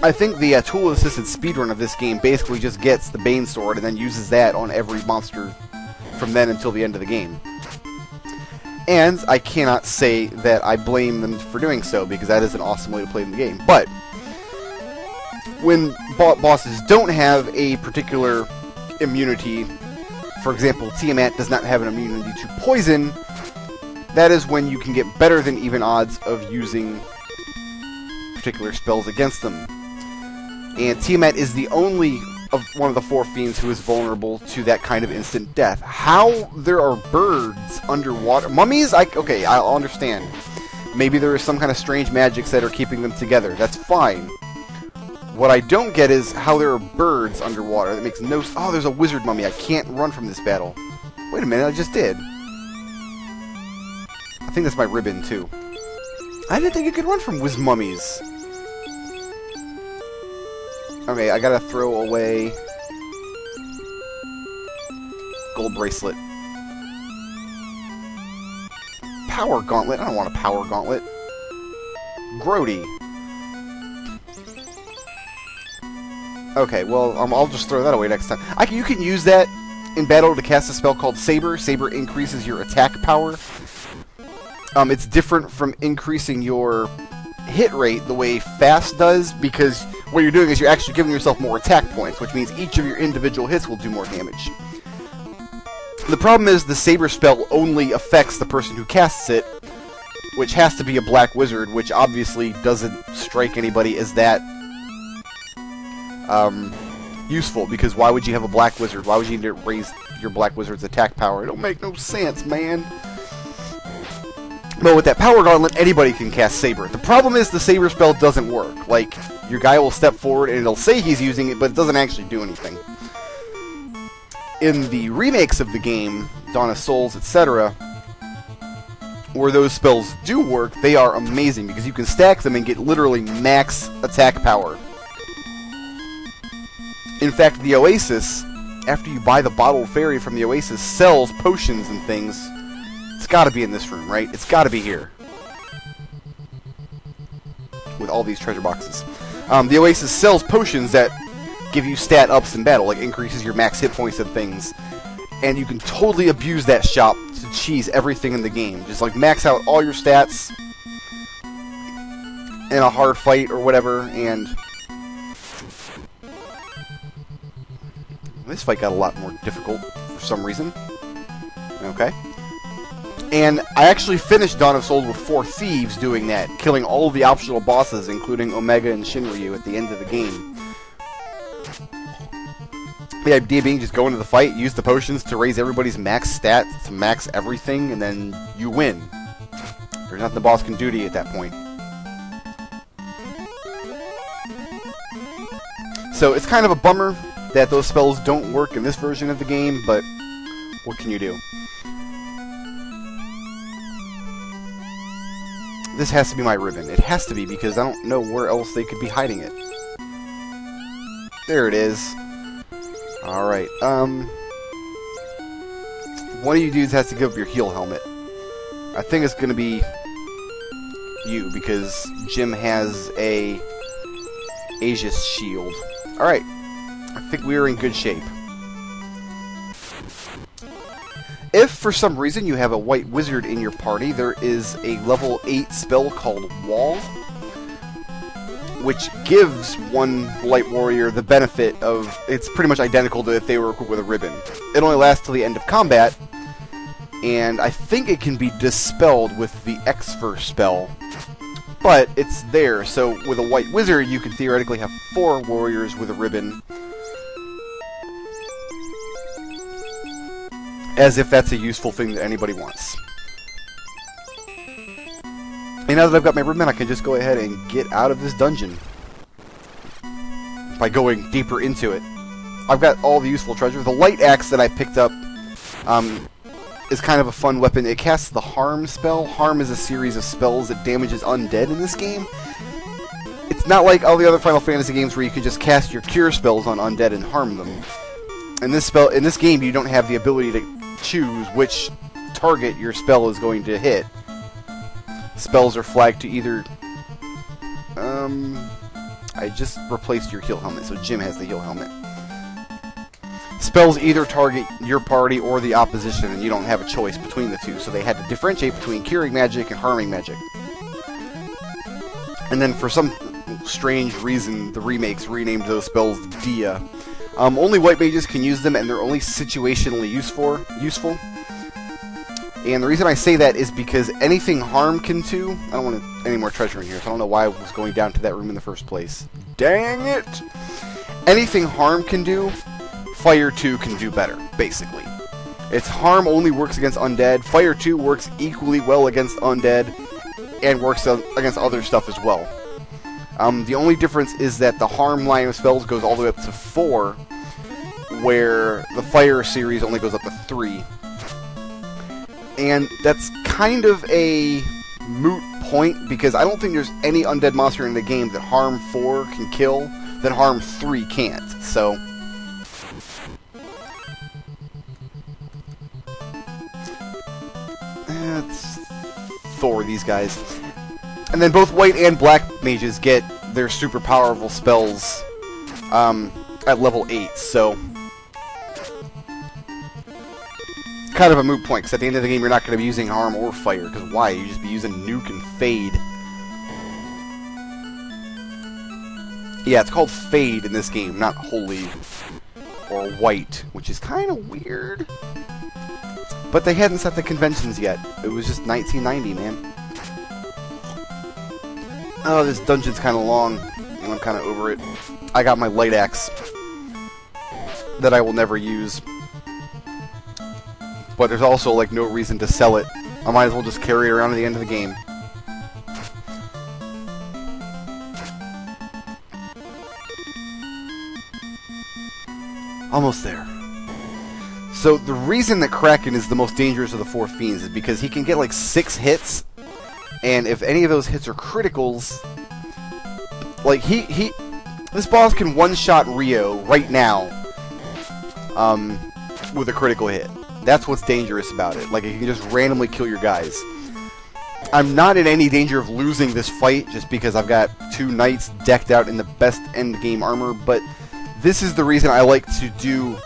I think the tool-assisted speedrun of this game basically just gets the Bane Sword and then uses that on every monster from then until the end of the game. And I cannot say that I blame them for doing so, because that is an awesome way to play the game. But when bosses don't have a particular immunity, for example, Tiamat does not have an immunity to poison, that is when you can get better than even odds of using particular spells against them. And Tiamat is the only of one of the 4 fiends who is vulnerable to that kind of instant death. How there are birds underwater? Mummies? Okay, I'll understand. Maybe there is some kind of strange magics that are keeping them together. That's fine. What I don't get is how there are birds underwater. That makes no... Oh, there's a wizard mummy. I can't run from this battle. Wait a minute, I just did. I think that's my ribbon, too. I didn't think you could run from whiz mummies. Okay, I gotta throw away... Gold bracelet. Power gauntlet? I don't want a power gauntlet. Grody. Okay, well, I'll just throw that away next time. You can use that in battle to cast a spell called Saber. Saber increases your attack power. It's different from increasing your hit rate the way Fast does, because what you're doing is you're actually giving yourself more attack points, which means each of your individual hits will do more damage. The problem is the Saber spell only affects the person who casts it, which has to be a black wizard, which obviously doesn't strike anybody as that useful, because why would you have a black wizard? Why would you need to raise your black wizard's attack power? It don't make no sense, man. But with that power gauntlet, anybody can cast Saber. The problem is the Saber spell doesn't work. Like, your guy will step forward and it'll say he's using it, but it doesn't actually do anything. In the remakes of the game, Dawn of Souls, etc., where those spells do work, they are amazing, because you can stack them and get literally max attack power. In fact, the Oasis, after you buy the bottled fairy from the Oasis, sells potions and things. It's gotta be in this room, right? It's gotta be here. With all these treasure boxes. The Oasis sells potions that give you stat ups in battle, like increases your max hit points and things. And you can totally abuse that shop to cheese everything in the game. Just like max out all your stats in a hard fight or whatever, and... This fight got a lot more difficult for some reason. Okay. And I actually finished Dawn of Souls with 4 thieves doing that, killing all of the optional bosses, including Omega and Shinryu at the end of the game. The idea being just go into the fight, use the potions to raise everybody's max stats, to max everything, and then you win. There's nothing the boss can do to you at that point. So it's kind of a bummer that those spells don't work in this version of the game, but what can you do? This has to be my ribbon. It has to be, because I don't know where else they could be hiding it. There it is. Alright, one of you dudes has to give up your heal helmet. I think it's gonna be you, because Jim has a Aegis shield. Alright, I think we are in good shape. If, for some reason, you have a white wizard in your party, there is a level 8 spell called Wall, which gives one light warrior the benefit of... It's pretty much identical to if they were equipped with a ribbon. It only lasts till the end of combat, and I think it can be dispelled with the Xfer spell. But it's there, so with a white wizard, you can theoretically have 4 warriors with a ribbon. As if that's a useful thing that anybody wants. And now that I've got my ribbon, I can just go ahead and get out of this dungeon. By going deeper into it. I've got all the useful treasure. The light axe that I picked up is kind of a fun weapon. It casts the Harm spell. Harm is a series of spells that damages undead in this game. It's not like all the other Final Fantasy games where you can just cast your cure spells on undead and harm them. In this game, you don't have the ability to choose which target your spell is going to hit. Spells are flagged to either I just replaced your heal helmet, so Jim has the heal helmet. Spells either target your party or the opposition, and you don't have a choice between the two, so they had to differentiate between curing magic and harming magic. And then for some strange reason, the remakes renamed those spells Dia. Only white mages can use them, and they're only situationally useful. And the reason I say that is because anything harm can do... I don't want any more treasure in here, so I don't know why I was going down to that room in the first place. Dang it! Anything harm can do, Fire 2 can do better, basically. Its harm only works against undead. Fire 2 works equally well against undead, and works against other stuff as well. The only difference is that the harm line of spells goes all the way up to 4, where the Fire series only goes up to 3. And that's kind of a moot point, because I don't think there's any undead monster in the game that harm 4 can kill, that harm 3 can't. So... let's Thor these guys. And then both white and black mages get their super powerful spells at level 8, so... kind of a moot point, because at the end of the game you're not going to be using harm or fire, because why? You just be using nuke and fade. Yeah, it's called fade in this game, not holy or white, which is kind of weird. But they hadn't set the conventions yet. It was just 1990, man. Oh, this dungeon's kind of long, and I'm kind of over it. I got my light axe that I will never use. But there's also, like, no reason to sell it. I might as well just carry it around to the end of the game. Almost there. So, the reason that Kraken is the most dangerous of the 4 fiends is because he can get, like, 6 hits, and if any of those hits are criticals... like, this boss can one-shot Rio right now, with a critical hit. That's what's dangerous about it. Like, it can just randomly kill your guys. I'm not in any danger of losing this fight just because I've got 2 knights decked out in the best endgame armor, but this is the reason I like to do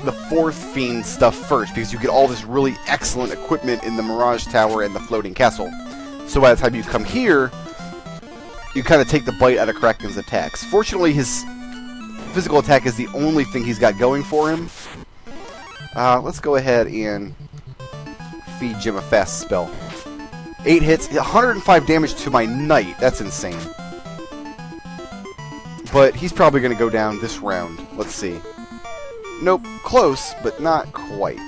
the 4th fiend stuff first, because you get all this really excellent equipment in the Mirage Tower and the Floating Castle. So by the time you come here, you kind of take the bite out of Kraken's attacks. Fortunately, his physical attack is the only thing he's got going for him. Let's go ahead and feed Jim a fast spell. 8 hits, 105 damage to my knight. That's insane. But he's probably going to go down this round. Let's see. Nope, close, but not quite.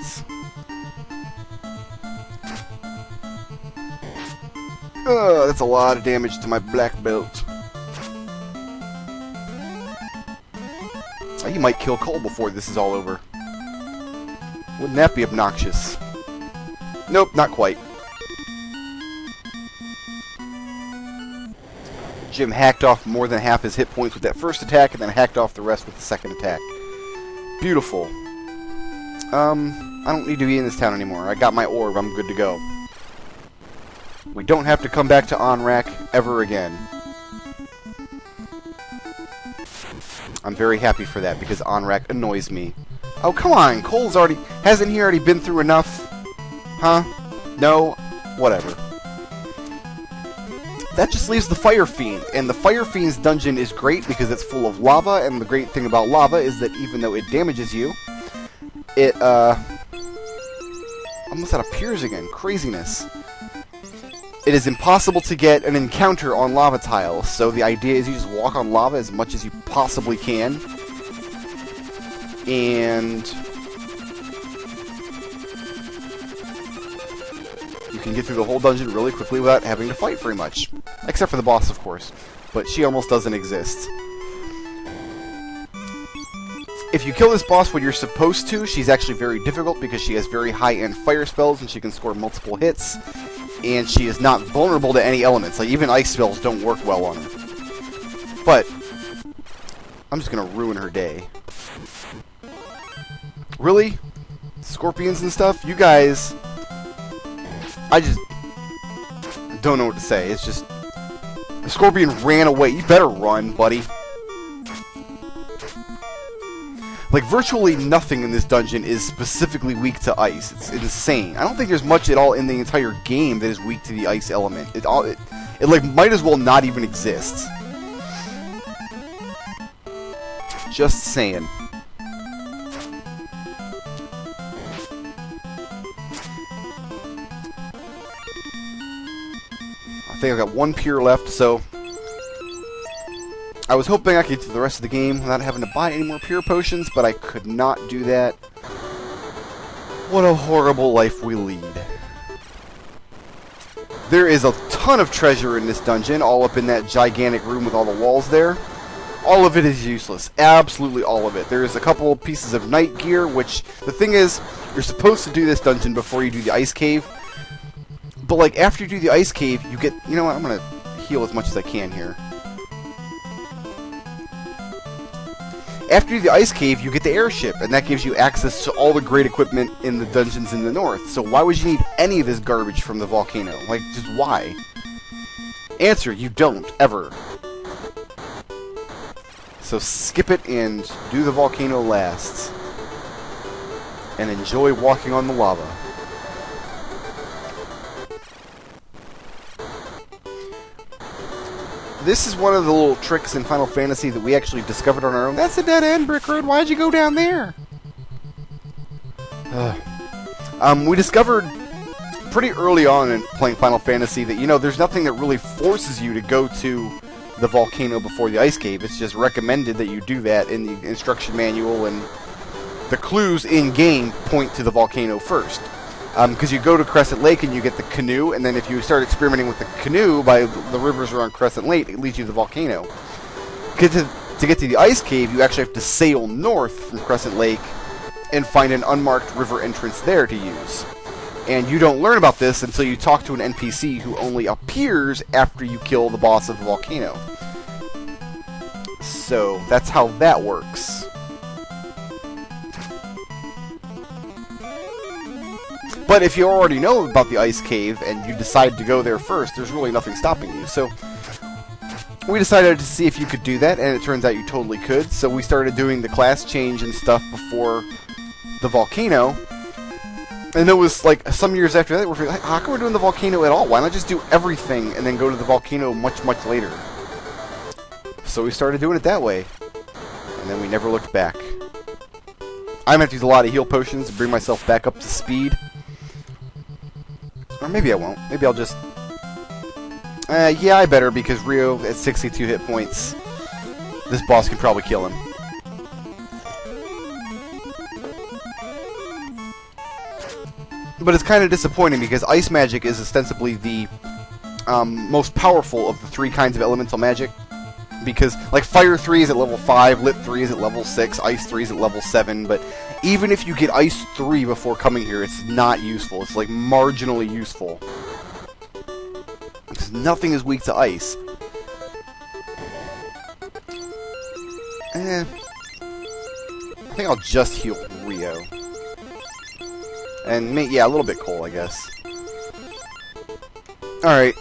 That's a lot of damage to my black belt. He might kill Cole before this is all over. Wouldn't that be obnoxious? Nope, not quite. Jim hacked off more than half his hit points with that first attack, and then hacked off the rest with the second attack. Beautiful. I don't need to be in this town anymore. I got my orb, I'm good to go. We don't have to come back to Onrak ever again. I'm very happy for that, because Onrak annoys me. Oh, come on! Cole's already... hasn't he already been through enough? Huh? No? Whatever. That just leaves the Fire Fiend, and the Fire Fiend's dungeon is great because it's full of lava, and the great thing about lava is that even though it damages you, it, almost out of Piers again. Craziness. It is impossible to get an encounter on lava tiles, so the idea is you just walk on lava as much as you possibly can, and you can get through the whole dungeon really quickly without having to fight very much. Except for the boss, of course. But she almost doesn't exist. If you kill this boss when you're supposed to, she's actually very difficult because she has very high-end fire spells and she can score multiple hits. And she is not vulnerable to any elements. Like, even ice spells don't work well on her. But I'm just going to ruin her day. Really? Scorpions and stuff? You guys... I just don't know what to say. It's just... The scorpion ran away. You better run, buddy. Like, virtually nothing in this dungeon is specifically weak to ice. It's insane. I don't think there's much at all in the entire game that is weak to the ice element. It like, might as well not even exist. Just saying. I think I've got one pier left, so I was hoping I could get to the rest of the game without having to buy any more pure potions, but I could not do that. What a horrible life we lead. There is a ton of treasure in this dungeon, all up in that gigantic room with all the walls there. All of it is useless. Absolutely all of it. There's a couple pieces of night gear, which, the thing is, you're supposed to do this dungeon before you do the ice cave. But, like, after you do the ice cave, you get... You know what? I'm going to heal as much as I can here. After you do the ice cave, you get the airship, and that gives you access to all the great equipment in the dungeons in the north. So why would you need any of this garbage from the volcano? Like, just why? Answer, you don't, ever. So skip it and do the volcano last. And enjoy walking on the lava. This is one of the little tricks in Final Fantasy that we actually discovered on our own. That's a dead-end brick road. Why'd you go down there? We discovered pretty early on in playing Final Fantasy that, you know, there's nothing that really forces you to go to the volcano before the ice cave. It's just recommended that you do that in the instruction manual, and the clues in-game point to the volcano first. Because you go to Crescent Lake and you get the canoe, and then if you start experimenting with the canoe by the rivers around Crescent Lake, it leads you to the volcano. To get to the ice cave, you actually have to sail north from Crescent Lake and find an unmarked river entrance there to use. And you don't learn about this until you talk to an NPC who only appears after you kill the boss of the volcano. So that's how that works. But if you already know about the ice cave and you decide to go there first, there's really nothing stopping you. So we decided to see if you could do that, and it turns out you totally could. So we started doing the class change and stuff before the volcano. And it was like some years after that, we're like, how come we're doing the volcano at all? Why not just do everything and then go to the volcano much, much later? So we started doing it that way. And then we never looked back. I'm going to have to use a lot of heal potions to bring myself back up to speed. Or maybe I won't. Maybe I'll just... yeah, I better, because Rio, at 62 hit points, this boss can probably kill him. But it's kind of disappointing, because Ice Magic is ostensibly the most powerful of the three kinds of elemental magic. Because, like, Fire 3 is at level 5, Lit 3 is at level 6, Ice 3 is at level 7, but even if you get Ice 3 before coming here, it's not useful. It's, like, marginally useful. Because nothing is weak to Ice. I think I'll just heal Rio. And, yeah, a little bit Cole, I guess. Alright.